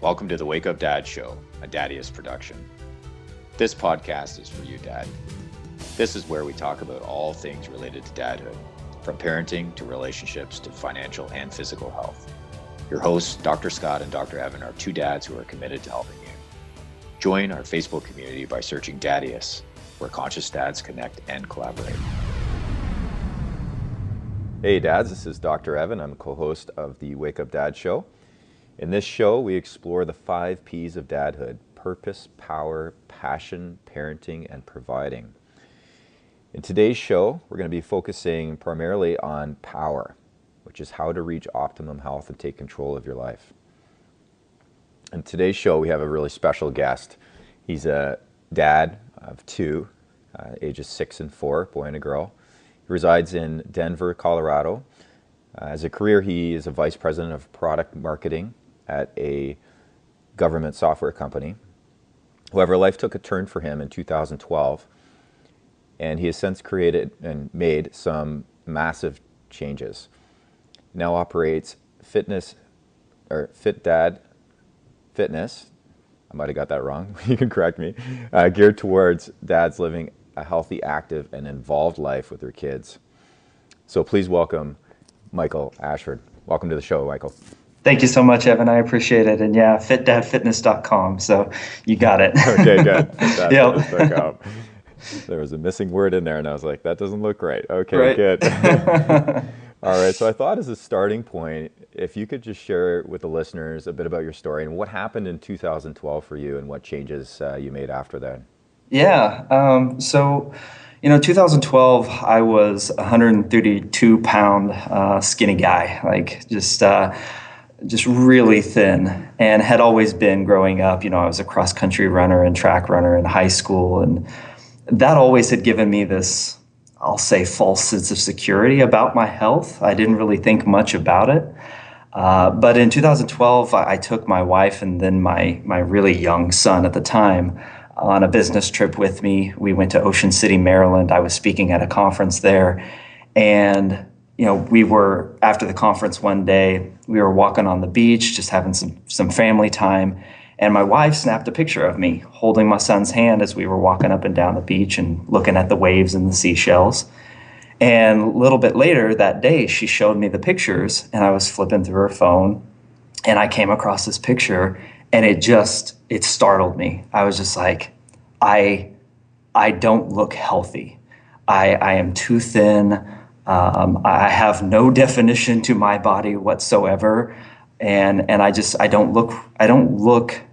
Welcome to the Wake Up Dad Show, a Daddiest production. This podcast is for you, Dad. This is where we talk about all things related to dadhood, from parenting to relationships to financial and physical health. Your hosts, Dr. Scott and Dr. Evan, are two dads who are committed to helping you. Join our Facebook community by searching Daddiest, where conscious dads connect and collaborate. Hey dads, this is Dr. Evan. I'm co-host of the Wake Up Dad Show. In this show, we explore the 5 P's of dadhood: purpose, power, passion, parenting, and providing. In today's show, we're going to be focusing primarily on power, which is how to reach optimum health and take control of your life. In today's show, we have a really special guest. He's a dad of 2, ages 6 and 4, boy and a girl. He resides in Denver, Colorado. As a career, he is a vice president of product marketing at a government software company. However, life took a turn for him in 2012, and he has since created and made some massive changes. He now operates Fit Dad Fitness. I might have got that wrong. You can correct me. Geared towards dads living a healthy, active, and involved life with their kids. So please welcome Michael Ashford. Welcome to the show, Michael. Thank you so much, Evan. I appreciate it. And yeah, fitdadfitness.com. So you got it. Okay, good. Fitdadfitness.com. There was a missing word in there, and I was like, that doesn't look right. Okay, right. Good. All right, so I thought as a starting point, if you could just share with the listeners a bit about your story and what happened in 2012 for you and what changes you made after that. Yeah. 2012, I was a 132-pound skinny guy, like just really thin, and had always been growing up. I was a cross-country runner and track runner in high school, and that always had given me this, I'll say, false sense of security about my health. I didn't really think much about it. But in 2012, I took my wife and then my really young son at the time on a business trip with me. We went to Ocean City, Maryland. I was speaking at a conference there. And, we were, after the conference one day, we were walking on the beach, just having some family time. And my wife snapped a picture of me holding my son's hand as we were walking up and down the beach and looking at the waves and the seashells. And a little bit later that day, she showed me the pictures, and I was flipping through her phone, and I came across this picture, and it startled me. I was just like, I don't look healthy. I am too thin. I have no definition to my body whatsoever. And I don't look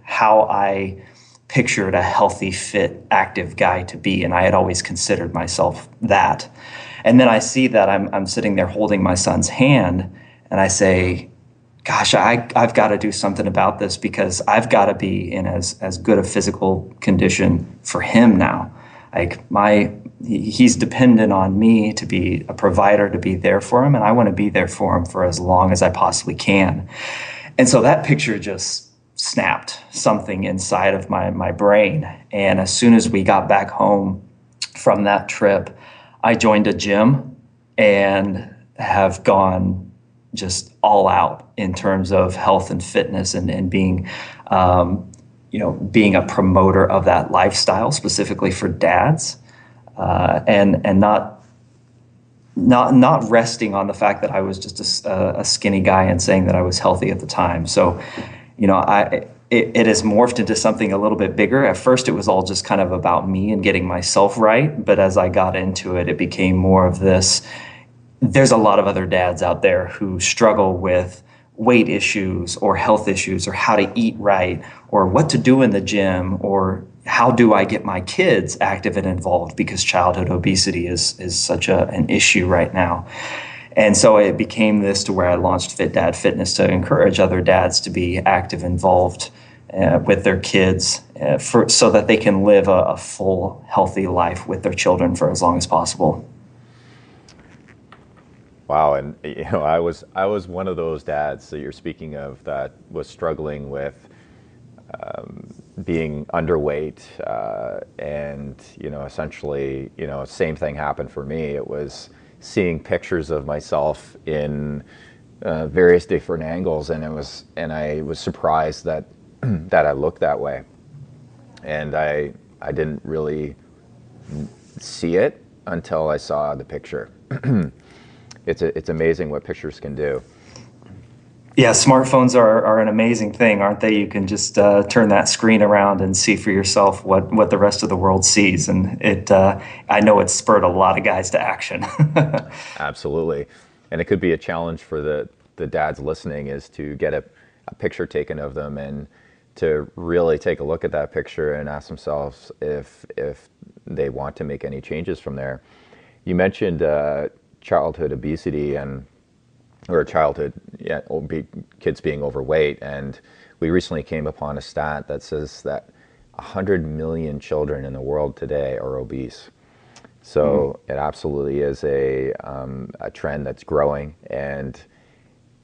how I pictured a healthy, fit, active guy to be. And I had always considered myself that. And then I see that I'm sitting there holding my son's hand, and I say, gosh, I've got to do something about this, because I've got to be in as good a physical condition for him now. Like he's dependent on me to be a provider, to be there for him, and I want to be there for him for as long as I possibly can. And so that picture just snapped something inside of my brain. And as soon as we got back home from that trip, I joined a gym and have gone just all out in terms of health and fitness and being, being a promoter of that lifestyle specifically for dads, and not resting on the fact that I was just a skinny guy and saying that I was healthy at the time. So, it has morphed into something a little bit bigger. At first, it was all just kind of about me and getting myself right. But as I got into it, it became more of this. There's a lot of other dads out there who struggle with weight issues or health issues, or how to eat right, or what to do in the gym, or how do I get my kids active and involved, because childhood obesity is such an issue right now. And so it became this to where I launched Fit Dad Fitness to encourage other dads to be active, involved with their kids, so that they can live a full, healthy life with their children for as long as possible. Wow, and I was one of those dads that you're speaking of that was struggling with being underweight, and essentially, same thing happened for me. It was seeing pictures of myself in various different angles, and I was surprised that that I looked that way. And I didn't really see it until I saw the picture. It's amazing what pictures can do. Yeah, smartphones are an amazing thing, aren't they? You can just turn that screen around and see for yourself what the rest of the world sees. And I know it's spurred a lot of guys to action. Absolutely. And it could be a challenge for the dads listening, is to get a picture taken of them and to really take a look at that picture and ask themselves if they want to make any changes from there. You mentioned childhood obesity or childhood, kids being overweight. And we recently came upon a stat that says that 100 million children in the world today are obese. So it absolutely is a trend that's growing, and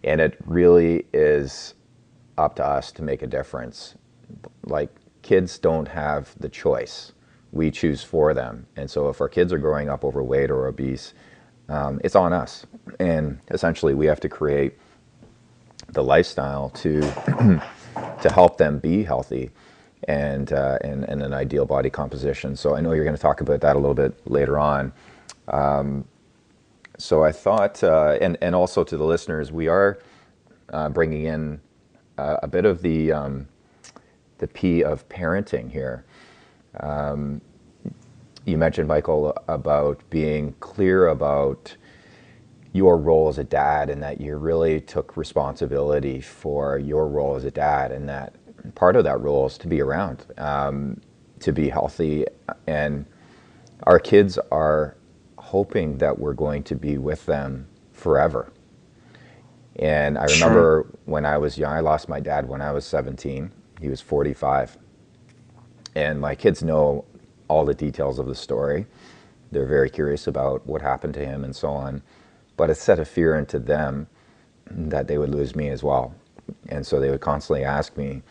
it really is up to us to make a difference. Like, kids don't have the choice. We choose for them. And so if our kids are growing up overweight or obese, it's on us. And essentially we have to create the lifestyle to help them be healthy and an ideal body composition. So I know you're going to talk about that a little bit later on. So I thought, and also to the listeners, we are bringing in a bit of the P of parenting here. You mentioned, Michael, about being clear about your role as a dad, and that you really took responsibility for your role as a dad, and that part of that role is to be around, to be healthy. And our kids are hoping that we're going to be with them forever. And I remember when I was young, I lost my dad when I was 17. He was 45. And my kids know all the details of the story. They're very curious about what happened to him and so on. But it set a fear into them that they would lose me as well. And so they would constantly ask me,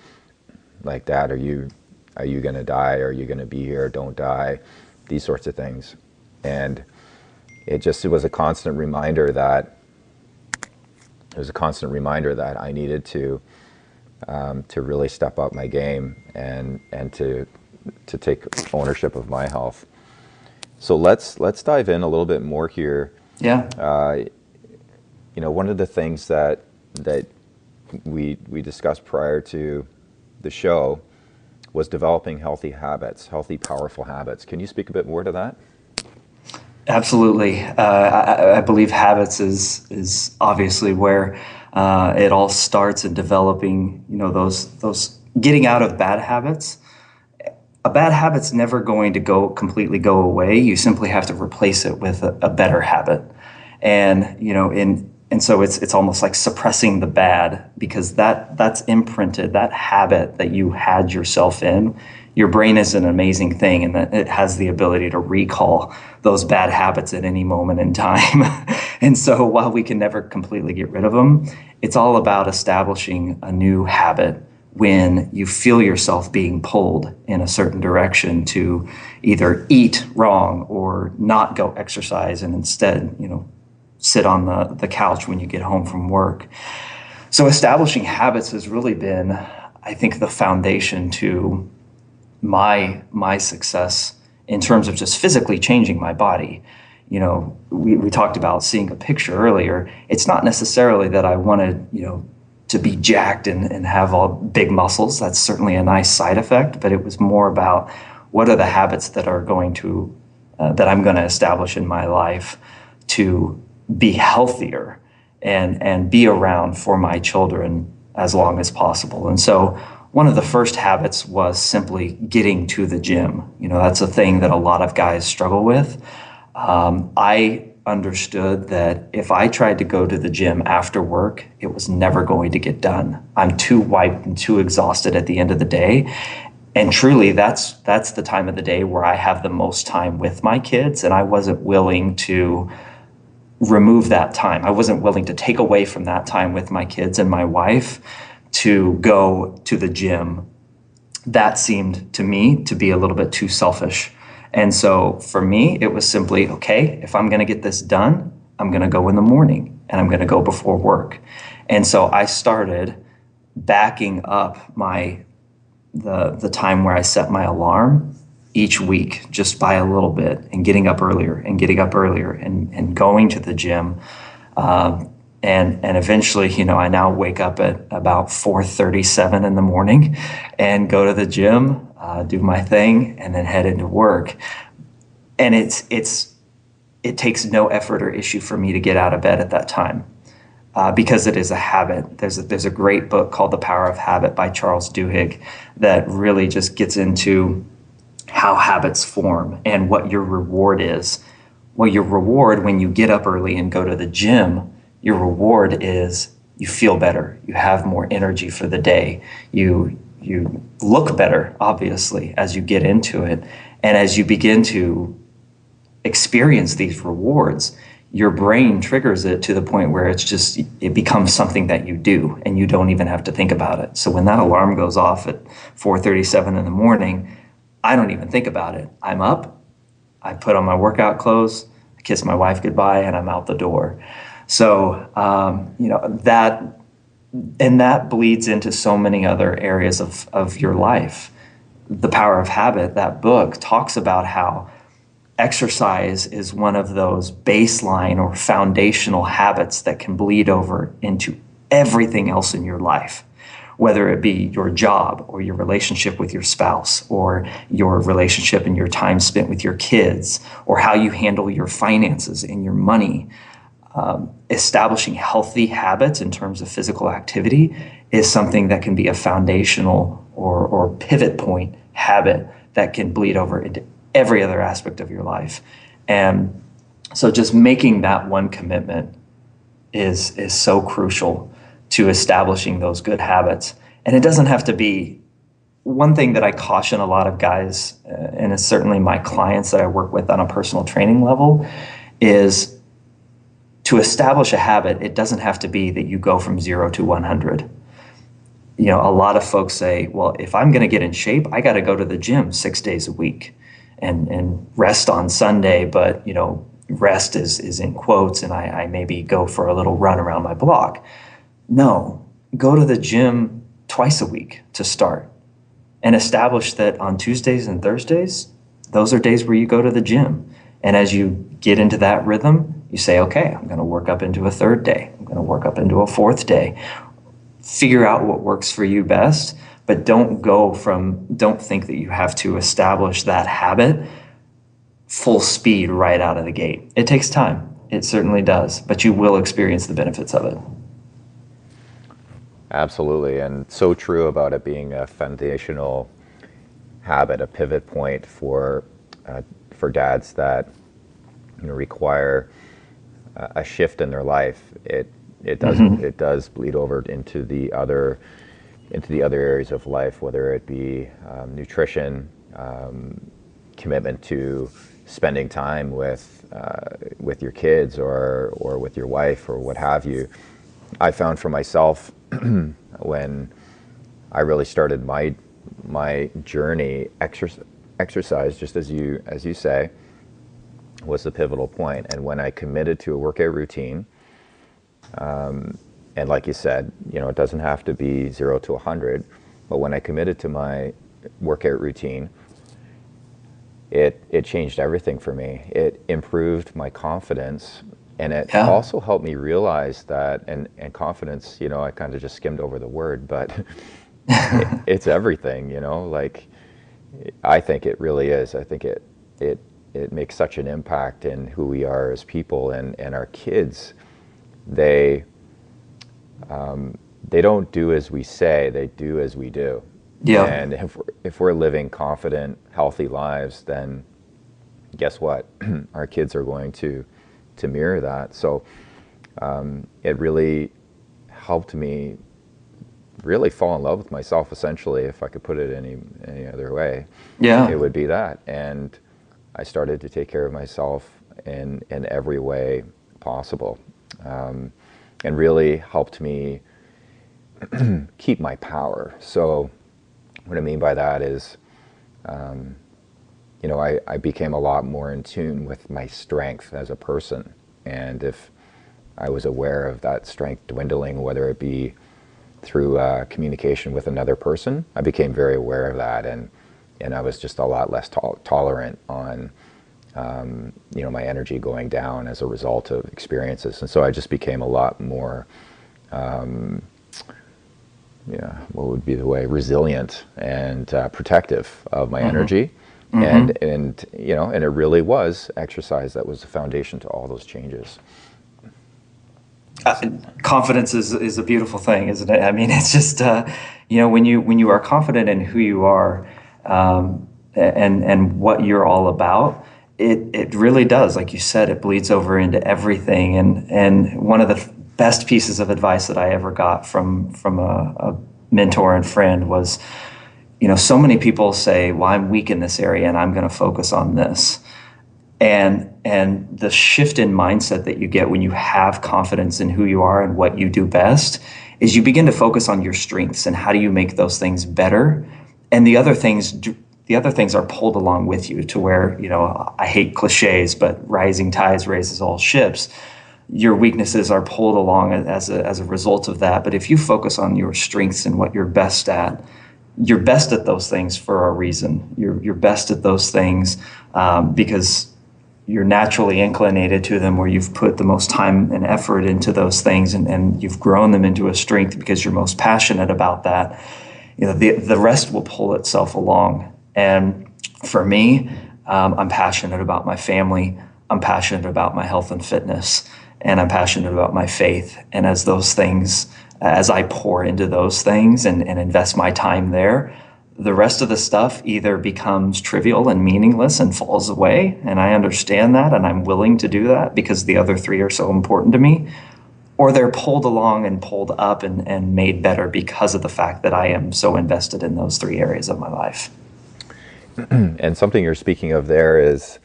like, Dad, are you going to die? Are you going to be here? Don't die. These sorts of things. And it was a constant reminder that I needed to really step up my game and to take ownership of my health. So let's dive in a little bit more here. Yeah. One of the things that we discussed prior to the show was developing healthy habits, healthy, powerful habits. Can you speak a bit more to that? Absolutely. I believe habits is obviously where it all starts in developing, those getting out of bad habits. A bad habit's never going to completely go away. You simply have to replace it with a better habit. And so it's almost like suppressing the bad, because that's imprinted, that habit that you had yourself in. Your brain is an amazing thing, and that it has the ability to recall those bad habits at any moment in time. And so while we can never completely get rid of them, it's all about establishing a new habit when you feel yourself being pulled in a certain direction to either eat wrong or not go exercise and instead, sit on the couch when you get home from work. So establishing habits has really been, I think, the foundation to my success in terms of just physically changing my body. We talked about seeing a picture earlier. It's not necessarily that I wanted, to be jacked and have all big muscles. That's certainly a nice side effect, but it was more about what are the habits that I'm going to establish in my life to be healthier and be around for my children as long as possible. And so one of the first habits was simply getting to the gym. That's a thing that a lot of guys struggle with. I understood that if I tried to go to the gym after work, it was never going to get done. I'm too wiped and too exhausted at the end of the day. And truly, that's the time of the day where I have the most time with my kids, and I wasn't willing to remove that time. I wasn't willing to take away from that time with my kids and my wife to go to the gym. That seemed to me to be a little bit too selfish. And so for me, it was simply, okay, if I'm going to get this done, I'm going to go in the morning and I'm going to go before work. And so I started backing up my the time where I set my alarm each week, just by a little bit, and getting up earlier and getting up earlier and going to the gym. And eventually, I now wake up at about 4:37 in the morning and go to the gym, do my thing, and then head into work. And it takes no effort or issue for me to get out of bed at that time, because it is a habit. There's a great book called The Power of Habit by Charles Duhigg that really just gets into how habits form and what your reward is. Well, your reward when you get up early and go to the gym, your reward is you feel better. You have more energy for the day. You look better, obviously, as you get into it. And as you begin to experience these rewards, your brain triggers it to the point where it becomes something that you do and you don't even have to think about it. So when that alarm goes off at 4:37 in the morning, I don't even think about it. I'm up, I put on my workout clothes, I kiss my wife goodbye, and I'm out the door. So, that bleeds into so many other areas of your life. The Power of Habit, that book, talks about how exercise is one of those baseline or foundational habits that can bleed over into everything else in your life, whether it be your job or your relationship with your spouse or your relationship and your time spent with your kids or how you handle your finances and your money. Establishing healthy habits in terms of physical activity is something that can be a foundational or pivot point habit that can bleed over into every other aspect of your life. And so just making that one commitment is so crucial to establishing those good habits. And it doesn't have to be one thing that I caution a lot of guys, and it's certainly my clients that I work with on a personal training level, is to establish a habit, it doesn't have to be that you go from 0 to 100. A lot of folks say, well, if I'm going to get in shape, I got to go to the gym 6 days a week and rest on Sunday, but, rest is in quotes, and I maybe go for a little run around my block. No, go to the gym twice a week to start and establish that on Tuesdays and Thursdays, those are days where you go to the gym. And as you get into that rhythm, you say, okay, I'm going to work up into a third day. I'm going to work up into a fourth day. Figure out what works for you best, but don't think that you have to establish that habit full speed right out of the gate. It takes time. It certainly does, but you will experience the benefits of it. Absolutely, and so true about it being a foundational habit, a pivot point for dads that require a shift in their life. It does bleed over into the other areas of life, whether it be nutrition, commitment to spending time with your kids or with your wife or what have you. I found for myself when I really started my journey, exercise, just as you say, was the pivotal point. And when I committed to a workout routine, and like you said, it doesn't have to be 0 to 100, but when I committed to my workout routine, it changed everything for me. It improved my confidence, and it also helped me realize that, and confidence, I kind of just skimmed over the word, but it's everything, like I think it really is. I think it makes such an impact in who we are as people, and our kids, they don't do as we say, they do as we do. Yeah. And if we're living confident, healthy lives, then guess what? Our kids are going to mirror that. So it really helped me really fall in love with myself, essentially, if I could put it any other way. Yeah. It would be that. And I started to take care of myself in every way possible, and really helped me keep my power. So what I mean by that is, I became a lot more in tune with my strength as a person. And if I was aware of that strength dwindling, whether it be through communication with another person, I became very aware of that, and I was just a lot less tolerant on my energy going down as a result of experiences. And so I just became a lot more, what would be the way, resilient and protective of my energy. And it really was exercise that was the foundation to all those changes. Confidence is a beautiful thing, isn't it? I mean, it's just when you are confident in who you are and what you're all about, it really does, like you said, it bleeds over into everything. And one of the best pieces of advice that I ever got from a mentor and friend was, so many people say, well, I'm weak in this area and I'm going to focus on this. And the shift in mindset that you get when you have confidence in who you are and what you do best is you begin to focus on your strengths and how do you make those things better. And the other things are pulled along with you to where, I hate cliches, but rising tides raises all ships. Your weaknesses are pulled along as a result of that. But if you focus on your strengths and what you're best at those things for a reason. You're best at those things because you're naturally inclinated to them, where you've put the most time and effort into those things, and you've grown them into a strength because you're most passionate about that. The rest will pull itself along. And for me, I'm passionate about my family. I'm passionate about my health and fitness, and I'm passionate about my faith. And as I pour into those things and invest my time there, the rest of the stuff either becomes trivial and meaningless and falls away. And I understand that, and I'm willing to do that because the other three are so important to me. Or they're pulled along and pulled up and made better because of the fact that I am so invested in those three areas of my life. And something you're speaking of there is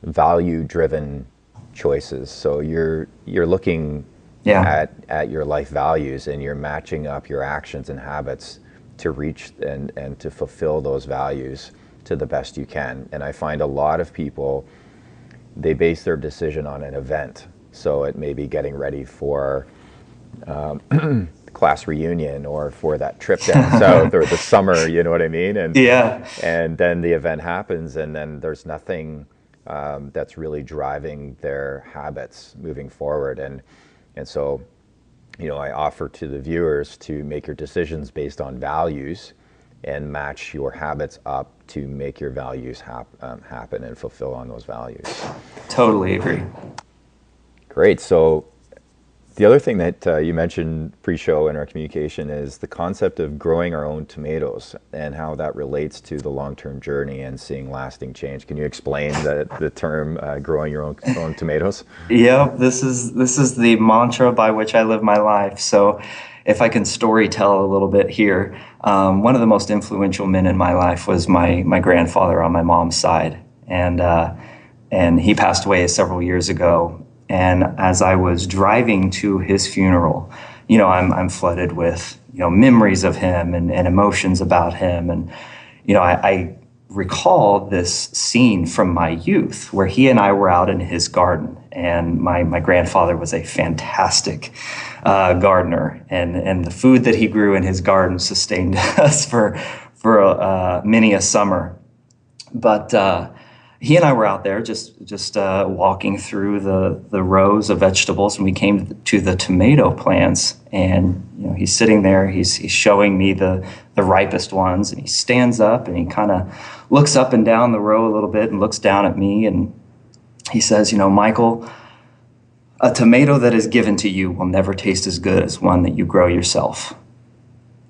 value-driven choices. So you're looking at your life values, and you're matching up your actions and habits to reach and to fulfill those values to the best you can. And I find a lot of people, they base their decision on an event. So it may be getting ready for class reunion, or for that trip down south, or the summer, you know what I mean? And then the event happens, and then there's nothing that's really driving their habits moving forward. And so, I offer to the viewers to make your decisions based on values and match your habits up to make your values happen and fulfill on those values. Totally agree. Great. So the other thing that you mentioned pre-show in our communication is the concept of growing our own tomatoes and how that relates to the long-term journey and seeing lasting change. Can you explain the term growing your own tomatoes? Yeah, this is the mantra by which I live my life. So if I can story tell a little bit here, one of the most influential men in my life was my grandfather on my mom's side. And he passed away several years ago. And as I was driving to his funeral, I'm flooded with, memories of him and emotions about him. And, I recall this scene from my youth where he and I were out in his garden. And my grandfather was a fantastic gardener. And the food that he grew in his garden sustained us for many a summer. But he and I were out there just walking through the rows of vegetables, and we came to the tomato plants. And he's sitting there, he's showing me the ripest ones, and he stands up and he kind of looks up and down the row a little bit and looks down at me, and he says, Michael, a tomato that is given to you will never taste as good as one that you grow yourself.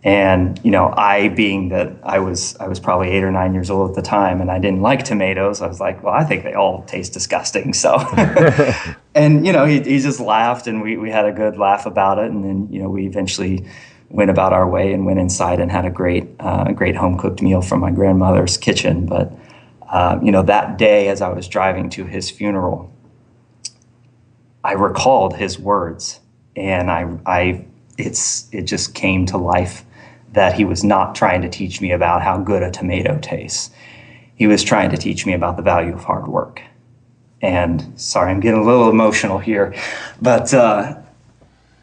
And, I, being that I was probably 8 or 9 years old at the time, and I didn't like tomatoes, I was like, well, I think they all taste disgusting. So, and, he just laughed, and we had a good laugh about it. And then, we eventually went about our way and went inside and had a great home cooked meal from my grandmother's kitchen. But, that day, as I was driving to his funeral, I recalled his words, and it just came to life that he was not trying to teach me about how good a tomato tastes. He was trying to teach me about the value of hard work. And sorry, I'm getting a little emotional here, but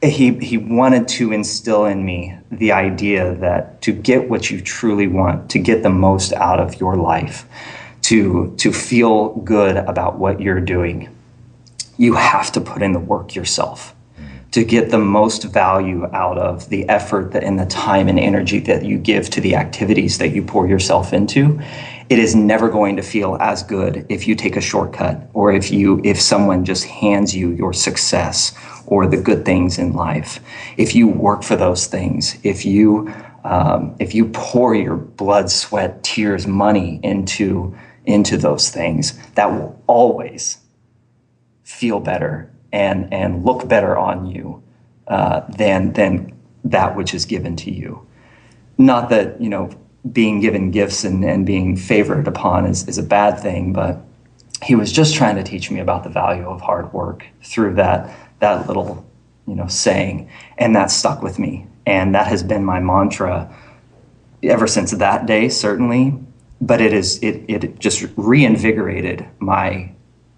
he wanted to instill in me the idea that to get what you truly want, to get the most out of your life, to feel good about what you're doing, you have to put in the work yourself. To get the most value out of the effort that and the time and energy that you give to the activities that you pour yourself into, it is never going to feel as good if you take a shortcut, or if someone just hands you your success or the good things in life. If you work for those things, if you pour your blood, sweat, tears, money into those things, that will always feel better and look better on you than that which is given to you. Not that, being given gifts and being favored upon is a bad thing, but he was just trying to teach me about the value of hard work through that little, saying, and that stuck with me. And that has been my mantra ever since that day, certainly, but it just reinvigorated my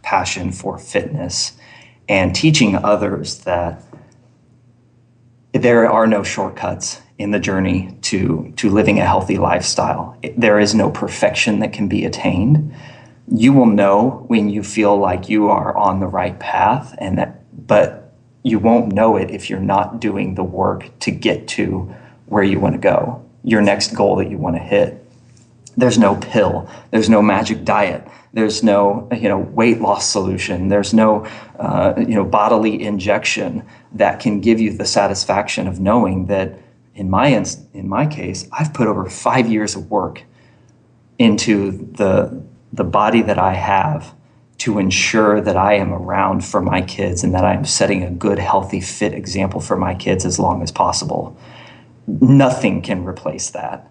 passion for fitness and teaching others that there are no shortcuts in the journey to living a healthy lifestyle. There is no perfection that can be attained. You will know when you feel like you are on the right path, but you won't know it if you're not doing the work to get to where you want to go, your next goal that you want to hit. There's no pill. There's no magic diet. There's no, weight loss solution. There's no, bodily injection that can give you the satisfaction of knowing that in my case, I've put over 5 years of work into the body that I have to ensure that I am around for my kids and that I am setting a good, healthy, fit example for my kids as long as possible. Nothing can replace that.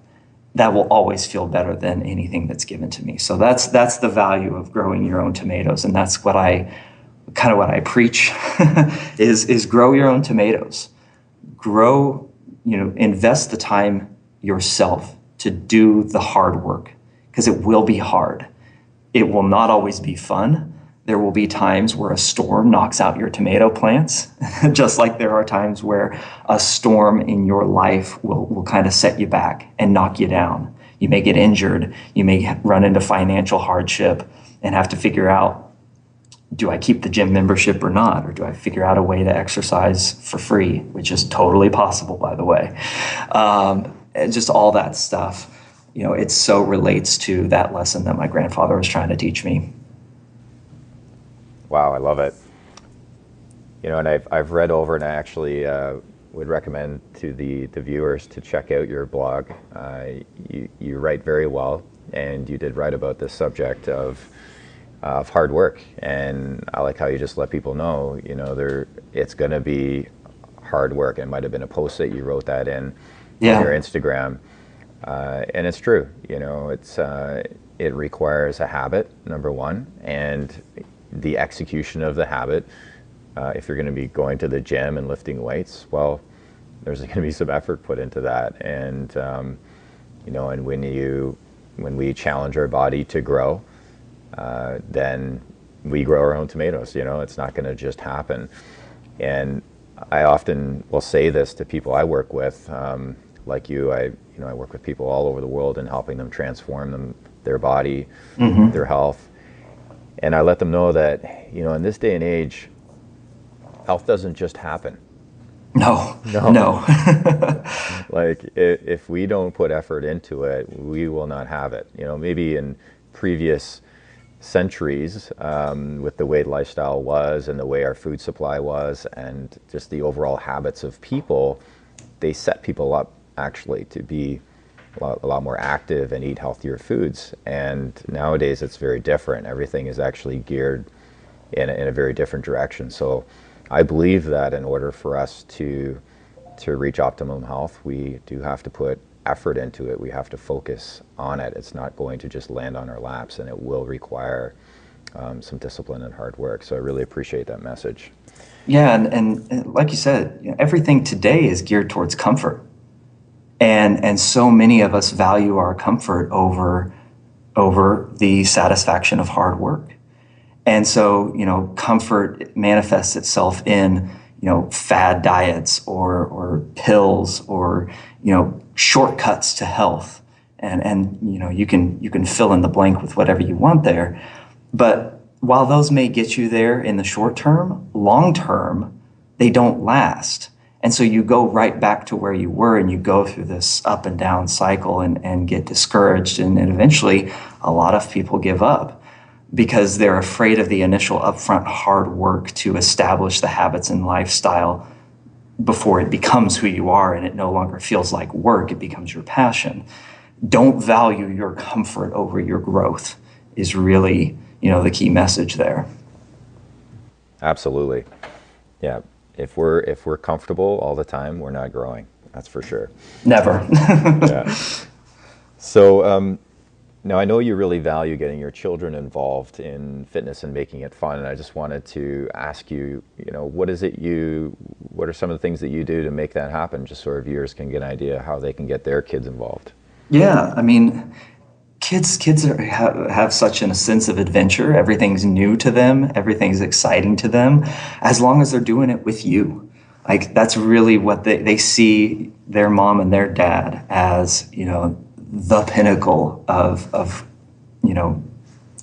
That will always feel better than anything that's given to me. So that's the value of growing your own tomatoes, and that's what I preach is grow your own tomatoes. Grow, invest the time yourself to do the hard work, because it will be hard. It will not always be fun. There will be times where a storm knocks out your tomato plants, just like there are times where a storm in your life will kind of set you back and knock you down. You may get injured. You may run into financial hardship and have to figure out, do I keep the gym membership or not? Or do I figure out a way to exercise for free, which is totally possible, by the way. Just all that stuff, it so relates to that lesson that my grandfather was trying to teach me. Wow, I love it. And I've read over, and I actually would recommend to the viewers to check out your blog. You write very well, and you did write about this subject of hard work. And I like how you just let people know, it's going to be hard work. It might have been a post that you wrote that in on your Instagram, and it's true. It requires a habit, number one, and the execution of the habit. If you're going to be going to the gym and lifting weights, well, there's going to be some effort put into that. And and when we challenge our body to grow, then we grow our own tomatoes. It's not going to just happen. And I often will say this to people I work with, like you. I work with people all over the world and helping them transform their body, their health. And I let them know that, in this day and age, health doesn't just happen. No. Like, if we don't put effort into it, we will not have it. Maybe in previous centuries, with the way lifestyle was and the way our food supply was and just the overall habits of people, they set people up actually to be a lot more active and eat healthier foods. And nowadays it's very different. Everything is actually geared in a very different direction. So I believe that in order for us to reach optimum health, we do have to put effort into it. We have to focus on it. It's not going to just land on our laps, and it will require some discipline and hard work. So I really appreciate that message. Yeah, and like you said, everything today is geared towards comfort. And so many of us value our comfort over the satisfaction of hard work. And so, comfort manifests itself in, fad diets or pills or, shortcuts to health. And you can fill in the blank with whatever you want there. But while those may get you there in the short term, long term, they don't last. And so you go right back to where you were, and you go through this up and down cycle and get discouraged. And eventually a lot of people give up because they're afraid of the initial upfront hard work to establish the habits and lifestyle before it becomes who you are and it no longer feels like work, it becomes your passion. Don't value your comfort over your growth is really, the key message there. Absolutely. Yeah. If we're comfortable all the time, we're not growing. That's for sure. Never. Yeah. So now I know you really value getting your children involved in fitness and making it fun. And I just wanted to ask you, what are some of the things that you do to make that happen? Just so our viewers can get an idea how they can get their kids involved. Yeah. I mean, kids have such a sense of adventure. Everything's new to them. Everything's exciting to them, as long as they're doing it with you. Like, that's really what they see their mom and their dad as, the pinnacle of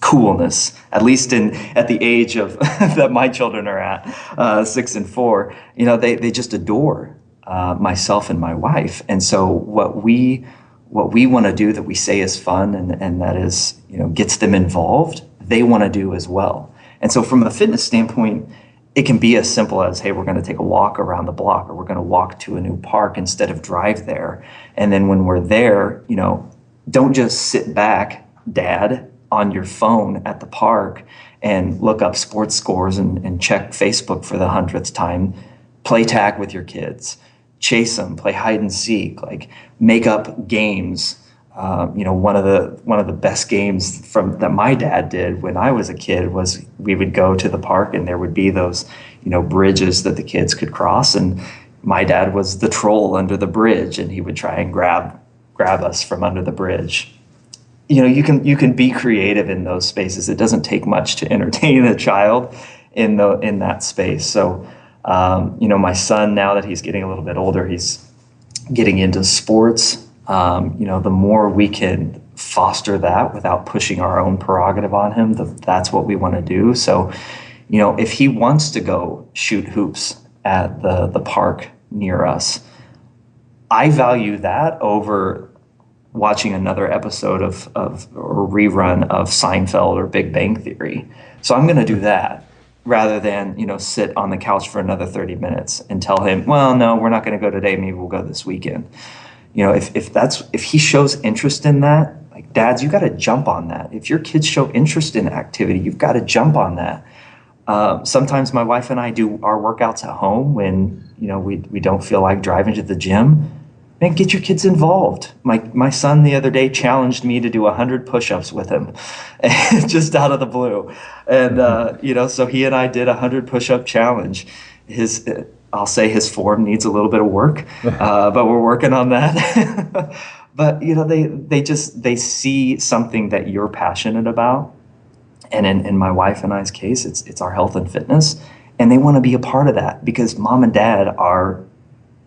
coolness, at least at the age of that my children are at, 6 and 4. They just adore myself and my wife. And so what we want to do that we say is fun and that is, gets them involved, they want to do as well. And so from a fitness standpoint, it can be as simple as, hey, we're going to take a walk around the block, or we're going to walk to a new park instead of drive there. And then when we're there, don't just sit back, Dad, on your phone at the park and look up sports scores and check Facebook for the 100th time. Play tag with your kids. Chase them, play hide and seek, like make up games. One of the best games that my dad did when I was a kid was we would go to the park and there would be those, bridges that the kids could cross, and my dad was the troll under the bridge, and he would try and grab us from under the bridge. You can be creative in those spaces. It doesn't take much to entertain a child in that space. So. My son, now that he's getting a little bit older, he's getting into sports. The more we can foster that without pushing our own prerogative on him, that's what we want to do. So, if he wants to go shoot hoops at the park near us, I value that over watching another episode or rerun of Seinfeld or Big Bang Theory. So I'm going to do that, rather than, sit on the couch for another 30 minutes and tell him, well, no, we're not going to go today. Maybe we'll go this weekend. If he shows interest in that, like, dads, you got to jump on that. If your kids show interest in activity, you've got to jump on that. Sometimes my wife and I do our workouts at home when, we don't feel like driving to the gym. Man, get your kids involved. My son the other day challenged me to do 100 push-ups with him, just out of the blue. And, so he and I did 100 push-up challenge. I'll say his form needs a little bit of work, but we're working on that. But, they see something that you're passionate about. And in my wife and I's case, it's our health and fitness. And they want to be a part of that because mom and dad are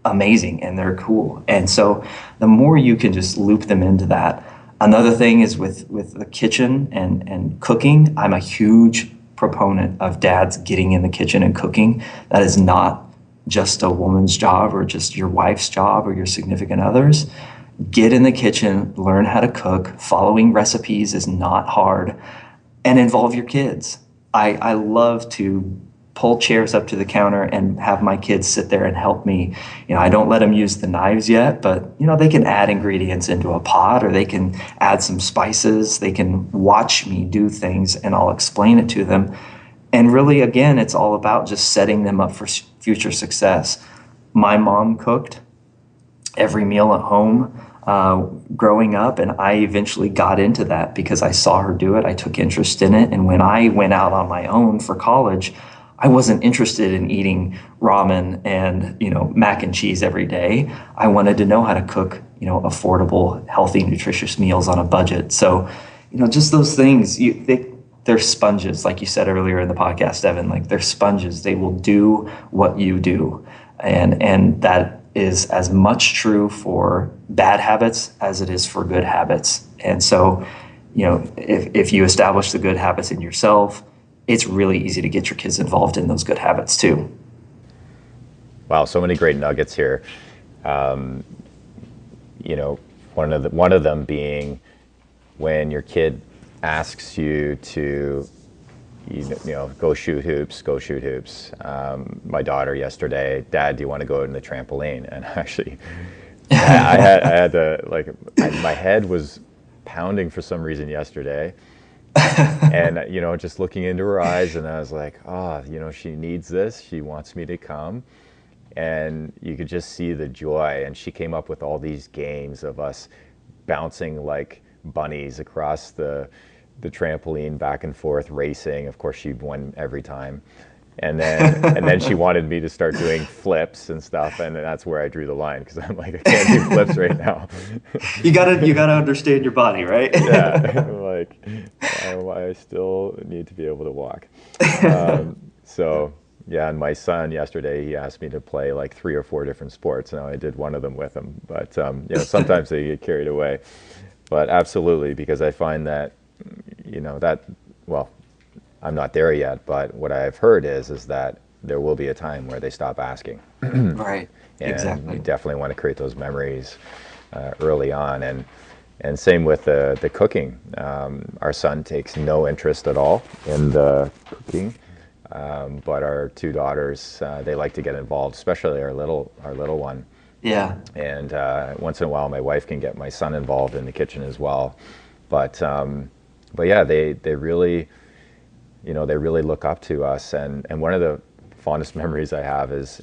amazing and they're cool. And so the more you can just loop them into that. Another thing is with the kitchen and cooking. I'm a huge proponent of dads getting in the kitchen and cooking. That is not just a woman's job or just your wife's job or your significant other's. Get in the kitchen, learn how to cook. Following recipes is not hard, and involve your kids. I love to pull chairs up to the counter and have my kids sit there and help me. I don't let them use the knives yet, but they can add ingredients into a pot, or they can add some spices. They can watch me do things and I'll explain it to them. And really, again, it's all about just setting them up for future success. My mom cooked every meal at home growing up, and I eventually got into that because I saw her do it. I took interest in it. And when I went out on my own for college, I wasn't interested in eating ramen and, mac and cheese every day. I wanted to know how to cook, affordable, healthy, nutritious meals on a budget. So, just those things, they they're sponges, like you said earlier in the podcast, Evan. Like, they're sponges. They will do what you do, and that is as much true for bad habits as it is for good habits. And so, if you establish the good habits in yourself, it's really easy to get your kids involved in those good habits too. Wow, so many great nuggets here. One of them being when your kid asks you to, go shoot hoops. My daughter yesterday, Dad, do you want to go in the trampoline? And actually, I had to, my head was pounding for some reason yesterday. And, just looking into her eyes, and I was like, she needs this. She wants me to come. And you could just see the joy. And she came up with all these games of us bouncing like bunnies across the trampoline, back and forth, racing. Of course, she won every time. And then she wanted me to start doing flips and stuff, and that's where I drew the line, because I'm like, I can't do flips right now. You gotta understand your body, right? Yeah, like I still need to be able to walk. So yeah, and my son yesterday, he asked me to play like 3 or 4 different sports. Now I did one of them with him, but sometimes they get carried away. But absolutely, because I find that I'm not there yet, but what I've heard is that there will be a time where they stop asking. Right. And exactly. you definitely want to create those memories early on. And same with the cooking. Our son takes no interest at all in the cooking, but our 2 daughters, they like to get involved, especially our little one. Yeah. And once in a while, my wife can get my son involved in the kitchen as well. But yeah, they really, they really look up to us. And one of the fondest memories I have is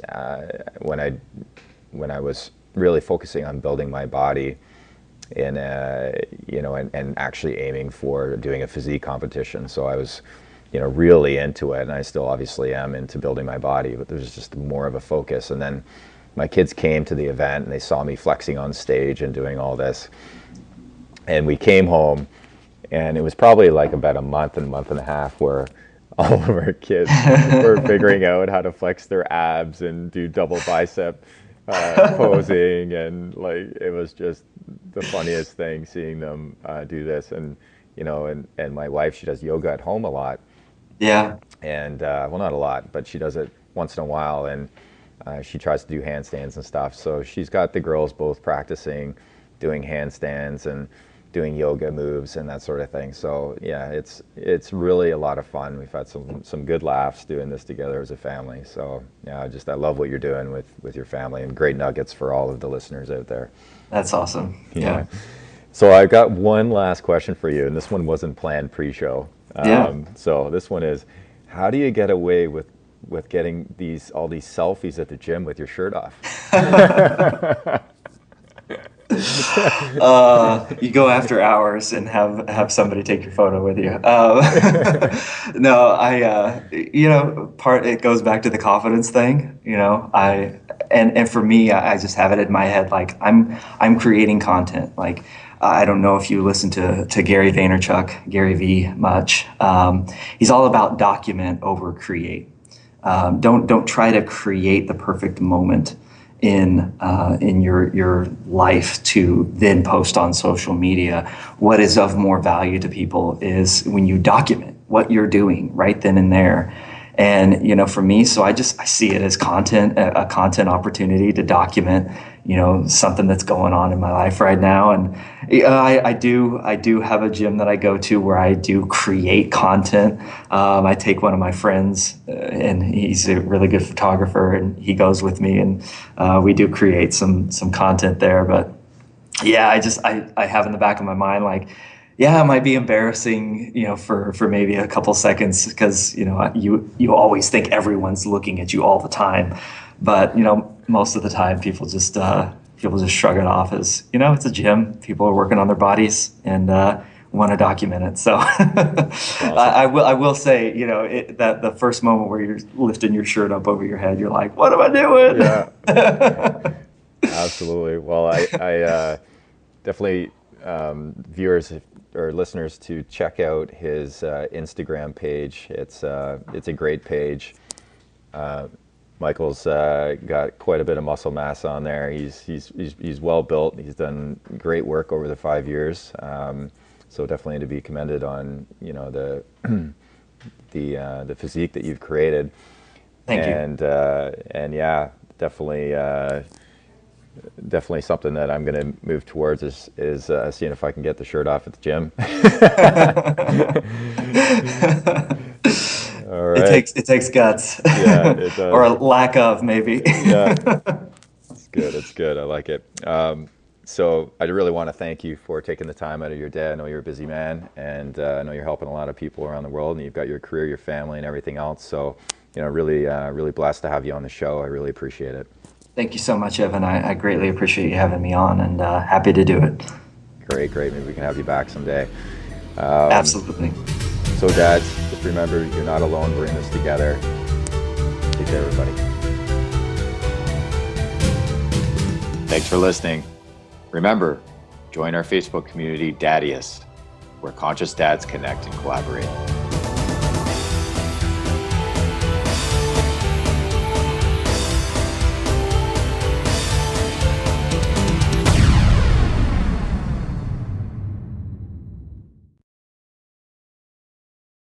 when I was really focusing on building my body and actually aiming for doing a physique competition. So I was, really into it, and I still obviously am into building my body, but there's just more of a focus. And then my kids came to the event and they saw me flexing on stage and doing all this. And we came home, and it was probably like about a month and a half where all of our kids were figuring out how to flex their abs and do double bicep posing, and it was just the funniest thing seeing them do this. And and my wife, she does yoga at home a lot. Yeah. And well, not a lot, but she does it once in a while, and she tries to do handstands and stuff. So she's got the girls both practicing doing handstands and doing yoga moves and that sort of thing. So yeah, it's really a lot of fun. We've had some good laughs doing this together as a family. So yeah, I love what you're doing with your family, and great nuggets for all of the listeners out there. That's awesome. Yeah. So I've got one last question for you, and this one wasn't planned pre-show. So this one is, how do you get away with getting all these selfies at the gym with your shirt off? You go after hours and have somebody take your photo with you. No, it goes back to the confidence thing. And for me, I just have it in my head, like I'm creating content. Like, I don't know if you listen to Gary Vaynerchuk, Gary V, much. He's all about document over create. Don't try to create the perfect moment in your life to then post on social media. What is of more value to people is when you document what you're doing right then and there. And for me, so I see it as content, a content opportunity to document something that's going on in my life right now. And I do have a gym that I go to where I do create content. I take one of my friends, and he's a really good photographer, and he goes with me, and we do create some content there. But yeah, I have in the back of my mind, like, yeah, it might be embarrassing, for maybe a couple seconds, because you always think everyone's looking at you all the time. But most of the time, people just shrug it off as it's a gym. People are working on their bodies and want to document it. So awesome. I will say, that the first moment where you're lifting your shirt up over your head, you're like, what am I doing? Yeah, absolutely. Well, I definitely, viewers, or listeners to check out his Instagram page. It's a great page. Michael's got quite a bit of muscle mass on there. He's well built. He's done great work over the 5 years. So definitely to be commended on the the physique that you've created. Thank you. And yeah, definitely something that I'm going to move towards is seeing if I can get the shirt off at the gym. All right. It takes guts. Yeah, it does. Or a lack of, maybe. Yeah, it's good. I like it. So I really want to thank you for taking the time out of your day. I know you're a busy man, and I know you're helping a lot of people around the world, and you've got your career, your family, and everything else. So, really blessed to have you on the show. I really appreciate it. Thank you so much, Evan. I greatly appreciate you having me on, and happy to do it. Great. Maybe we can have you back someday. Absolutely. So, dads, just remember, you're not alone. We're in this together. Take care, everybody. Thanks for listening. Remember, join our Facebook community, Daddiest, where conscious dads connect and collaborate.